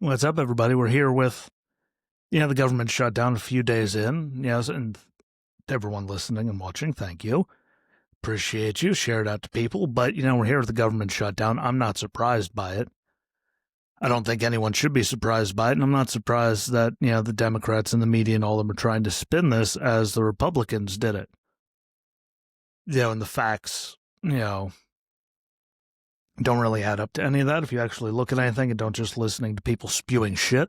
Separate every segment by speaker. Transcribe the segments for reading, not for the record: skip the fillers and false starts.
Speaker 1: What's up, everybody? We're here with, the government shutdown a few days in. Yes, and everyone listening and watching, thank you. Appreciate you. Share it out to people. But, we're here with the government shutdown. I'm not surprised by it. I don't think anyone should be surprised by it. And I'm not surprised that, the Democrats and the media and all of them are trying to spin this as the Republicans did it. And the facts, don't really add up to any of that if you actually look at anything and don't just listening to people spewing shit,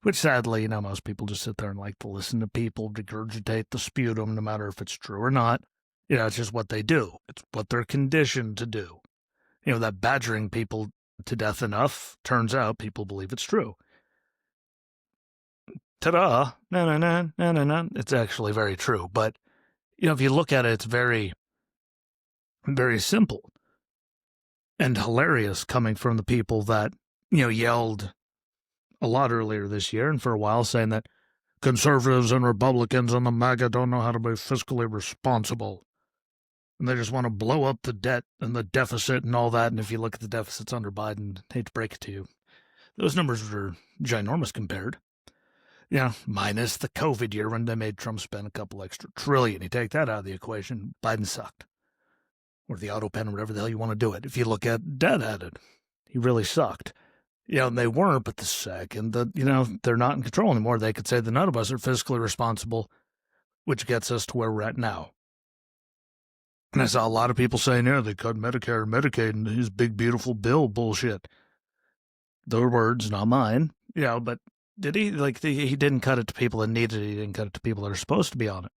Speaker 1: which sadly, most people just sit there and like to listen to people regurgitate the sputum, no matter if it's true or not. It's just what they do. It's what they're conditioned to do. That badgering people to death enough, turns out people believe it's true. Ta-da! No. It's actually very true. But, if you look at it, it's very, very simple. And hilarious coming from the people that, yelled a lot earlier this year and for a while saying that conservatives and Republicans and the MAGA don't know how to be fiscally responsible. And they just want to blow up the debt and the deficit and all that. And if you look at the deficits under Biden, I hate to break it to you, those numbers were ginormous compared. Minus the COVID year when they made Trump spend a couple extra trillion. You take that out of the equation, Biden sucked. Or the auto pen, or whatever the hell you want to do it. If you look at debt added, he really sucked. And they weren't, but the second that, they're not in control anymore, they could say that none of us are fiscally responsible, which gets us to where we're at now. And I saw a lot of people saying, they cut Medicare and Medicaid and his big, beautiful bill bullshit. Their words, not mine. But did he? He didn't cut it to people that needed it. He didn't cut it to people that are supposed to be on it.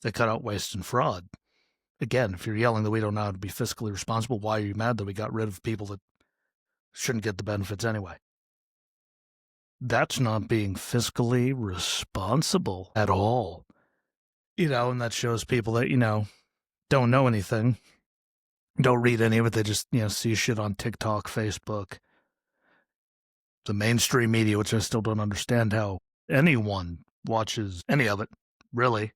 Speaker 1: They cut out waste and fraud. Again, if you're yelling that we don't know how to be fiscally responsible, why are you mad that we got rid of people that shouldn't get the benefits anyway? That's not being fiscally responsible at all. And that shows people that, don't know anything, don't read any of it. They just, see shit on TikTok, Facebook, the mainstream media, which I still don't understand how anyone watches any of it, really,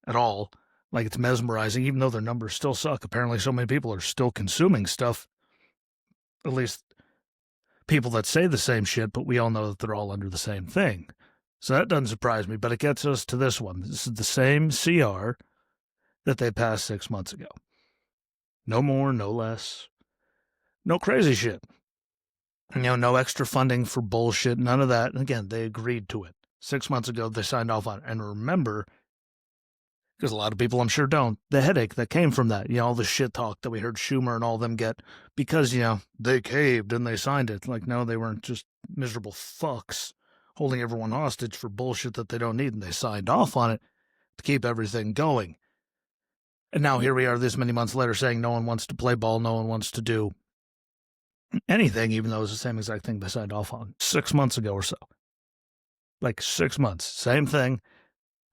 Speaker 1: at all. Like, it's mesmerizing, even though their numbers still suck. Apparently so many people are still consuming stuff. At least people that say the same shit, but we all know that they're all under the same thing. So that doesn't surprise me, but it gets us to this one. This is the same CR that they passed 6 months ago. No more, no less. No crazy shit. No extra funding for bullshit, none of that. And again, they agreed to it. 6 months ago, they signed off on it. And remember, because a lot of people I'm sure don't, the headache that came from that, all the shit talk that we heard Schumer and all them get because, they caved and they signed it. Like, no, they weren't just miserable fucks holding everyone hostage for bullshit that they don't need, and they signed off on it to keep everything going. And now here we are this many months later saying no one wants to play ball, no one wants to do anything, even though it's the same exact thing they signed off on 6 months ago or so. Like 6 months, same thing.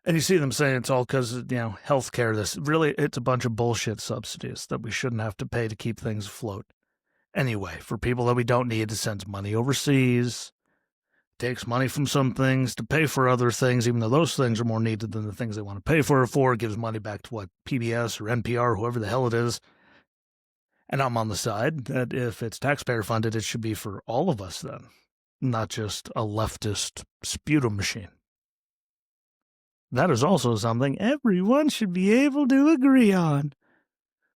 Speaker 1: And you see them saying it's all because of, healthcare. This really, it's a bunch of bullshit subsidies that we shouldn't have to pay to keep things afloat. Anyway, for people that we don't need, it sends money overseas, takes money from some things to pay for other things, even though those things are more needed than the things they want to pay for it for. It gives money back to what, PBS or NPR, whoever the hell it is. And I'm on the side that if it's taxpayer funded, it should be for all of us then, not just a leftist sputum machine. That is also something everyone should be able to agree on.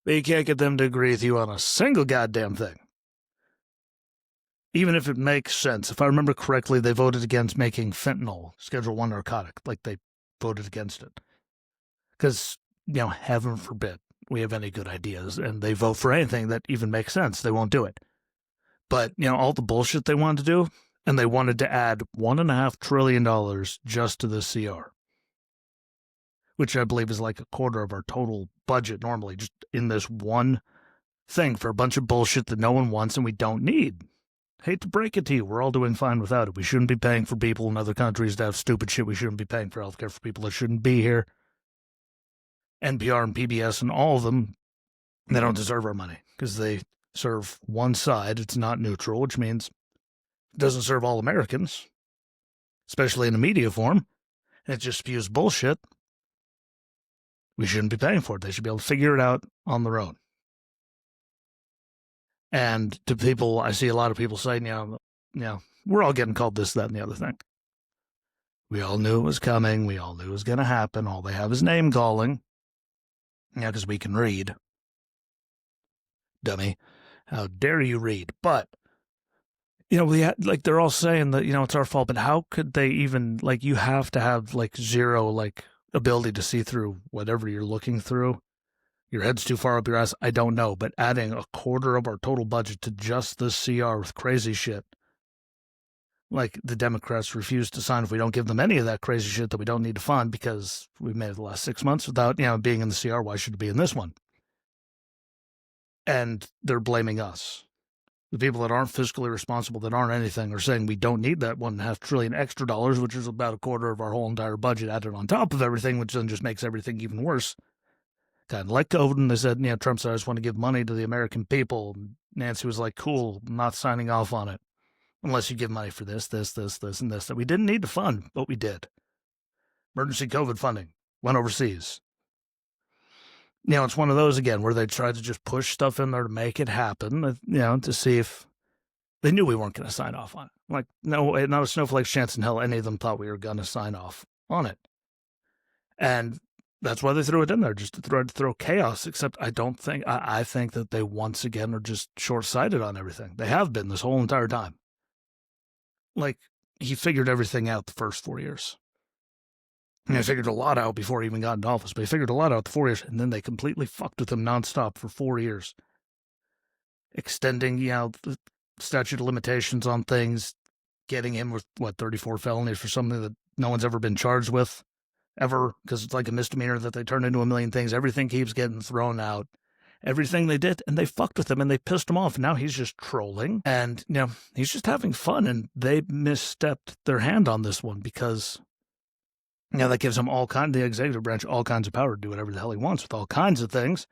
Speaker 1: But you can't get them to agree with you on a single goddamn thing. Even if it makes sense. If I remember correctly, they voted against making fentanyl Schedule 1 narcotic. Like, they voted against it. Because, heaven forbid we have any good ideas, and they vote for anything that even makes sense. They won't do it. But, all the bullshit they wanted to do, and they wanted to add $1.5 trillion just to this CR. Which I believe is like a quarter of our total budget normally, just in this one thing for a bunch of bullshit that no one wants and we don't need. Hate to break it to you, we're all doing fine without it. We shouldn't be paying for people in other countries to have stupid shit. We shouldn't be paying for healthcare for people that shouldn't be here. NPR and PBS and all of them, they don't deserve our money because they serve one side. It's not neutral, which means it doesn't serve all Americans, especially in the media form. And it just spews bullshit. We shouldn't be paying for it. They should be able to figure it out on their own. And to people, I see a lot of people saying, we're all getting called this, that, and the other thing. We all knew it was coming. We all knew it was going to happen. All they have is name calling. Yeah, because we can read. Dummy. How dare you read? But, they're all saying that, it's our fault, but how could they even, you have to have, zero, ability to see through whatever you're looking through. Your head's too far up your ass. I don't know, but adding a quarter of our total budget to just this CR with crazy shit. The Democrats refuse to sign if we don't give them any of that crazy shit that we don't need to fund because we've made it the last 6 months without, being in the CR. Why should it be in this one? And they're blaming us. The people that aren't fiscally responsible, that aren't anything, are saying we don't need that $1.5 trillion extra dollars, which is about a quarter of our whole entire budget added on top of everything, which then just makes everything even worse. Kind of like COVID, and they said, Trump said, I just want to give money to the American people. Nancy was like, cool, I'm not signing off on it. Unless you give money for this, and this that we didn't need to fund, but we did. Emergency COVID funding went overseas. It's one of those again where they tried to just push stuff in there to make it happen, to see if they knew we weren't going to sign off on it. No, not a snowflake's chance in hell any of them thought we were going to sign off on it. And that's why they threw it in there, just to throw chaos, except I think that they once again are just short-sighted on everything. They have been this whole entire time. He figured everything out the first 4 years. He figured a lot out before he even got into office, but he figured a lot out the 4 years, and then they completely fucked with him nonstop for 4 years. Extending, the statute of limitations on things, getting him with, 34 felonies for something that no one's ever been charged with, ever, because it's like a misdemeanor that they turn into a million things. Everything keeps getting thrown out. Everything they did, and they fucked with him, and they pissed him off. Now he's just trolling, and, he's just having fun, and they misstepped their hand on this one because, that gives him the executive branch, all kinds of power to do whatever the hell he wants with all kinds of things,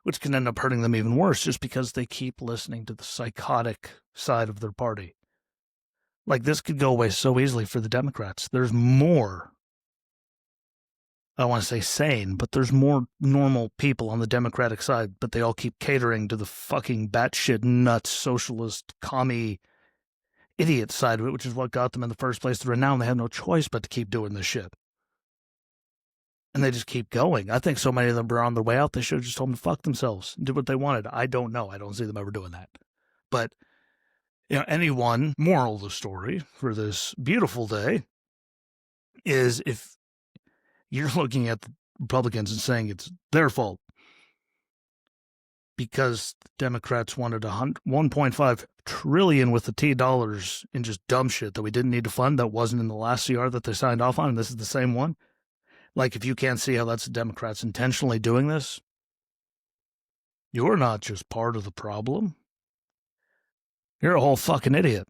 Speaker 1: which can end up hurting them even worse just because they keep listening to the psychotic side of their party. This could go away so easily for the Democrats. There's more, I don't want to say sane, but there's more normal people on the Democratic side, but they all keep catering to the fucking batshit nuts, socialist, commie, idiot side of it, which is what got them in the first place. They're now, and they have no choice but to keep doing this shit. And they just keep going. I think so many of them are on their way out. They should have just told them to fuck themselves and do what they wanted. I don't know. I don't see them ever doing that. But, anyone, moral of the story for this beautiful day is if you're looking at the Republicans and saying it's their fault because Democrats wanted $1.5 trillion with the T dollars in just dumb shit that we didn't need to fund that wasn't in the last CR that they signed off on, and this is the same one. If you can't see how that's the Democrats intentionally doing this, you're not just part of the problem. You're a whole fucking idiot.